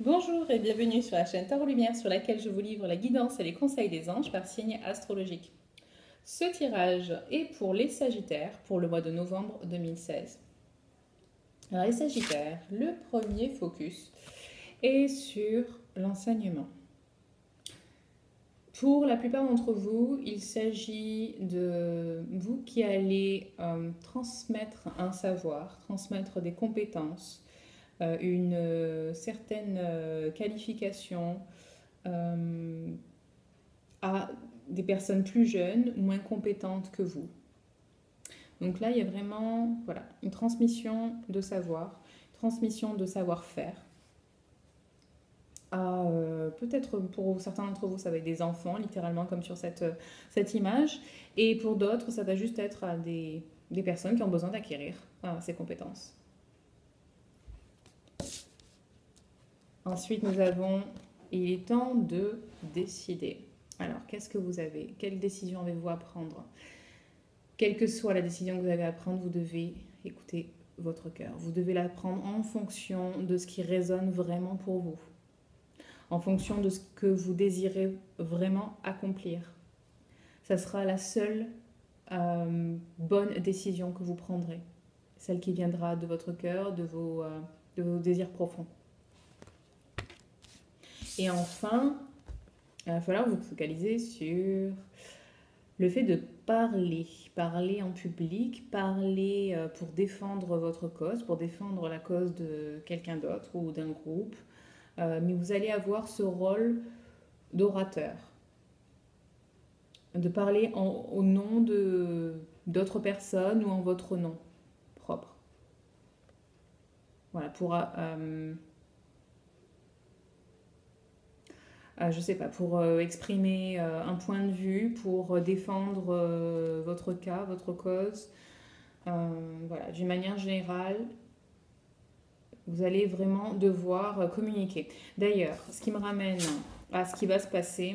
Bonjour et bienvenue sur la chaîne Tarot Lumière sur laquelle je vous livre la guidance et les conseils des anges par signe astrologique. Ce tirage est pour les Sagittaires pour le mois de novembre 2016. Alors les Sagittaires, le premier focus est sur l'enseignement. Pour la plupart d'entre vous, il s'agit de vous qui allez transmettre un savoir, transmettre des compétences, une certaine qualification à des personnes plus jeunes, moins compétentes que vous. Donc là, il y a vraiment voilà, une transmission de savoir, transmission de savoir-faire. Peut-être pour certains d'entre vous, ça va être des enfants, littéralement comme sur cette image. Et pour d'autres, ça va juste être à des personnes qui ont besoin d'acquérir ces compétences. Ensuite, nous avons, il est temps de décider. Alors, qu'est-ce que vous avez? Quelle décision avez-vous à prendre? Quelle que soit la décision que vous avez à prendre, vous devez écouter votre cœur. Vous devez la prendre en fonction de ce qui résonne vraiment pour vous, en fonction de ce que vous désirez vraiment accomplir. Ça sera la seule bonne décision que vous prendrez, celle qui viendra de votre cœur, de vos désirs profonds. Et enfin, il va falloir vous focaliser sur le fait de parler en public, parler pour défendre votre cause, pour défendre la cause de quelqu'un d'autre ou d'un groupe. Mais vous allez avoir ce rôle d'orateur, de parler au nom d'autres personnes ou en votre nom propre. Voilà, pour je sais pas, pour exprimer un point de vue, pour défendre votre cas, votre cause. Voilà, d'une manière générale, vous allez vraiment devoir communiquer. D'ailleurs, ce qui me ramène à ce qui va se passer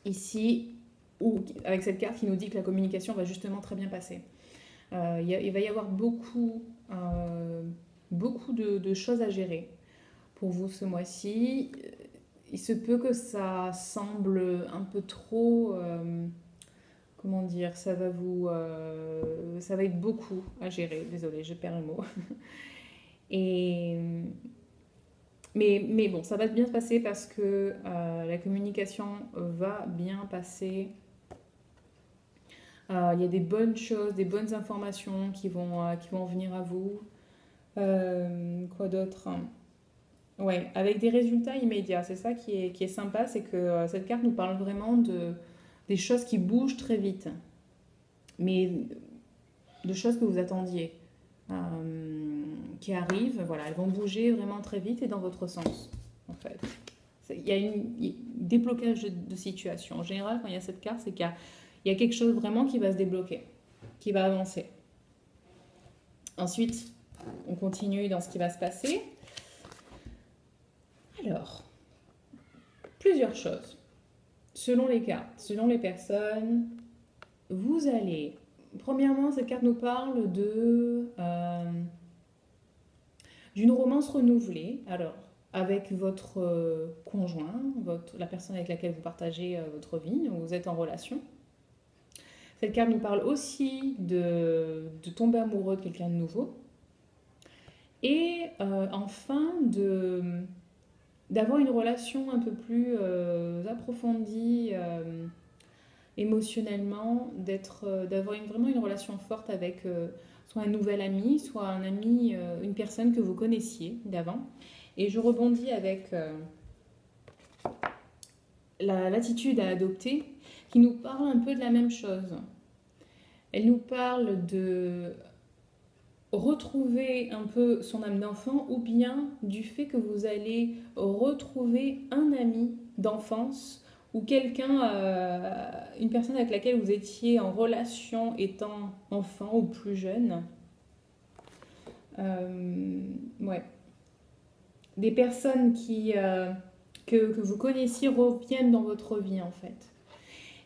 ici, ou avec cette carte qui nous dit que la communication va justement très bien passer. Il va y avoir beaucoup de choses à gérer pour vous ce mois-ci. Il se peut que ça semble un peu trop, comment dire, ça va être beaucoup à gérer. Désolée, je perds le mot. Et, mais bon, ça va bien se passer parce que la communication va bien passer. Il y a des bonnes choses, des bonnes informations qui vont venir à vous. Quoi d'autre? Ouais, avec des résultats immédiats. C'est ça qui est sympa, c'est que cette carte nous parle vraiment des choses qui bougent très vite, mais de choses que vous attendiez, qui arrivent, voilà, elles vont bouger vraiment très vite et dans votre sens, en fait. Il y a des blocages de situation. En général, quand il y a cette carte, c'est qu'il y a quelque chose vraiment qui va se débloquer, qui va avancer. Ensuite, on continue dans ce qui va se passer. Alors, plusieurs choses. Selon les cartes, selon les personnes, vous allez... Premièrement, cette carte nous parle d'une romance renouvelée. Alors, avec votre conjoint, la personne avec laquelle vous partagez votre vie, vous êtes en relation. Cette carte nous parle aussi de tomber amoureux de quelqu'un de nouveau. Et enfin, d'avoir une relation un peu plus approfondie émotionnellement, d'avoir vraiment une relation forte avec soit un nouvel ami, soit un ami, une personne que vous connaissiez d'avant. Et je rebondis avec l'attitude à adopter qui nous parle un peu de la même chose. Elle nous parle de retrouver un peu son âme d'enfant ou bien du fait que vous allez retrouver un ami d'enfance ou quelqu'un, une personne avec laquelle vous étiez en relation étant enfant ou plus jeune. Ouais. Des personnes que vous connaissiez reviennent dans votre vie en fait.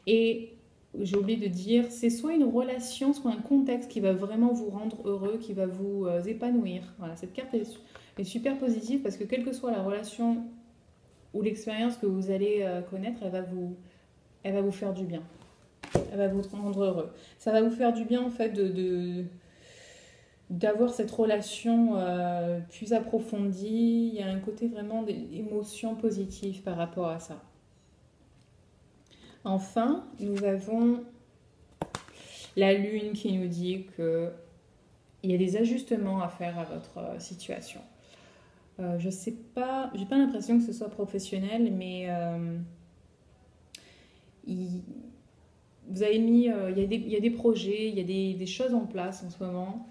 Et j'ai oublié de dire, c'est soit une relation, soit un contexte qui va vraiment vous rendre heureux, qui va vous épanouir. Voilà, cette carte est super positive parce que quelle que soit la relation ou l'expérience que vous allez connaître, elle va vous faire du bien. Elle va vous rendre heureux. Ça va vous faire du bien en fait d'avoir cette relation plus approfondie. Il y a un côté vraiment d'émotion positive par rapport à ça. Enfin, nous avons la lune qui nous dit que il y a des ajustements à faire à votre situation. Je sais pas, j'ai pas l'impression que ce soit professionnel, mais il, vous avez mis, il y a des projets, il y a des choses en place en ce moment,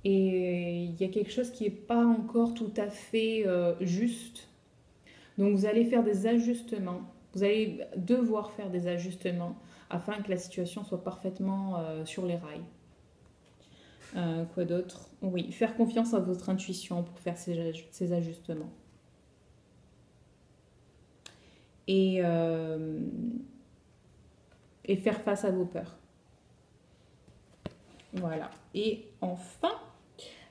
et il y a quelque chose qui n'est pas encore tout à fait juste. Donc vous allez faire des ajustements, vous allez devoir faire des ajustements afin que la situation soit parfaitement sur les rails. Quoi d'autre? Oui, faire confiance à votre intuition pour faire ces ajustements. Et, et faire face à vos peurs. Voilà. Et enfin,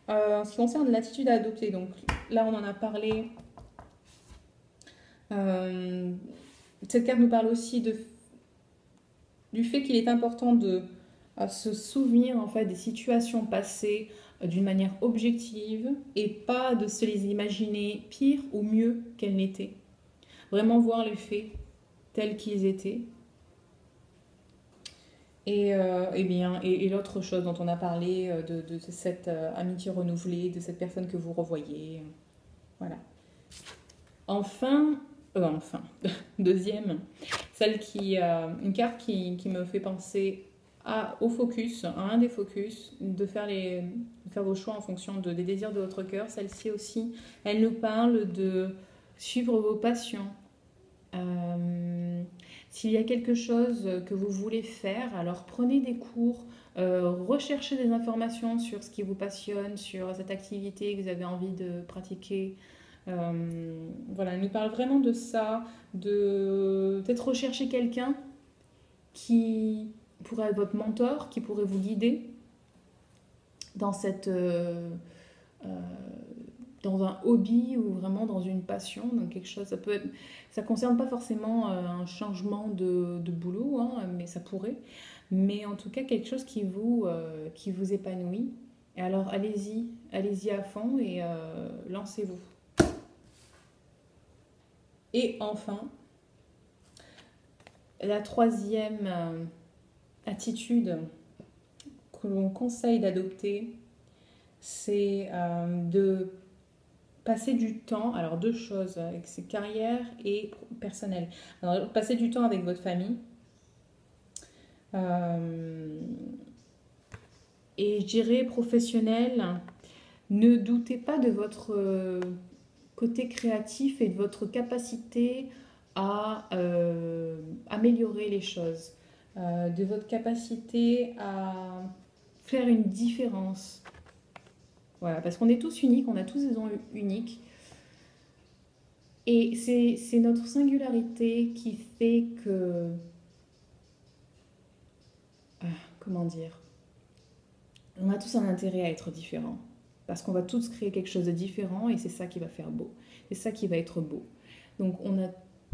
en ce qui concerne l'attitude à adopter, donc là on en a parlé. Cette carte nous parle aussi du fait qu'il est important de se souvenir en fait des situations passées d'une manière objective et pas de se les imaginer pires ou mieux qu'elles n'étaient. Vraiment voir les faits tels qu'ils étaient. Et l'autre chose dont on a parlé, de cette amitié renouvelée, de cette personne que vous revoyez. Voilà. Enfin, deuxième, une carte qui me fait penser au focus, à un des focus, de faire vos choix en fonction des désirs de votre cœur. Celle-ci aussi, elle nous parle de suivre vos passions. S'il y a quelque chose que vous voulez faire, alors prenez des cours, recherchez des informations sur ce qui vous passionne, sur cette activité que vous avez envie de pratiquer. Voilà, elle nous parle vraiment de ça, de peut-être rechercher quelqu'un qui pourrait être votre mentor, qui pourrait vous guider dans dans un hobby ou vraiment dans une passion, donc quelque chose, ça concerne pas forcément un changement de boulot, hein, mais ça pourrait, mais en tout cas quelque chose qui vous épanouit. Et alors allez-y à fond et lancez-vous. Et enfin, la troisième attitude que l'on conseille d'adopter, c'est de passer du temps, alors deux choses, avec ses carrières et personnelles. Alors, passer du temps avec votre famille. Et je dirais professionnel, ne doutez pas de votre côté créatif et de votre capacité à améliorer les choses, de votre capacité à faire une différence. Voilà, parce qu'on est tous uniques, on a tous des dons uniques. Et c'est notre singularité qui fait que... comment dire? On a tous un intérêt à être différents. Parce qu'on va tous créer quelque chose de différent et c'est ça qui va faire beau. C'est ça qui va être beau. Donc on a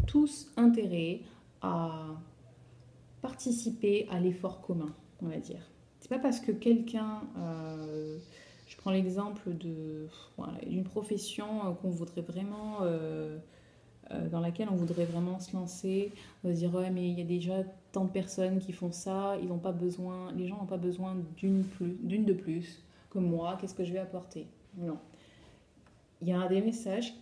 tous intérêt à participer à l'effort commun, on va dire. C'est pas parce que quelqu'un... je prends l'exemple d'une profession qu'on voudrait vraiment... dans laquelle on voudrait vraiment se lancer, on va se dire ouais mais il y a déjà tant de personnes qui font ça, les gens n'ont pas besoin d'une de plus que moi, qu'est-ce que je vais apporter? Non. Il y a des messages,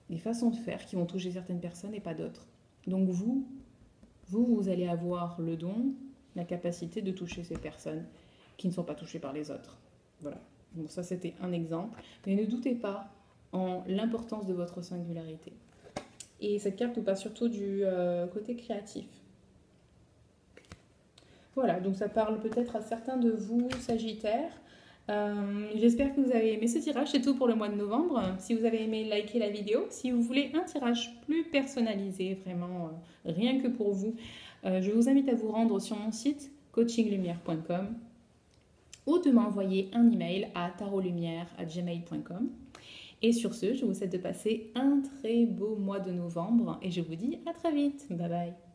des façons de faire qui vont toucher certaines personnes et pas d'autres. Donc vous allez avoir le don, la capacité de toucher ces personnes qui ne sont pas touchées par les autres. Voilà. Donc ça c'était un exemple. Mais ne doutez pas en l'importance de votre singularité. Et cette carte nous parle surtout du côté créatif. Voilà, donc ça parle peut-être à certains de vous, Sagittaires. J'espère que vous avez aimé ce tirage. C'est tout pour le mois de novembre. Si vous avez aimé, likez la vidéo. Si vous voulez un tirage plus personnalisé, vraiment rien que pour vous, Je vous invite à vous rendre sur mon site coachinglumière.com ou de m'envoyer un email à tarotlumière@gmail.com. Et sur ce, je vous souhaite de passer un très beau mois de novembre et je vous dis à très vite. Bye bye.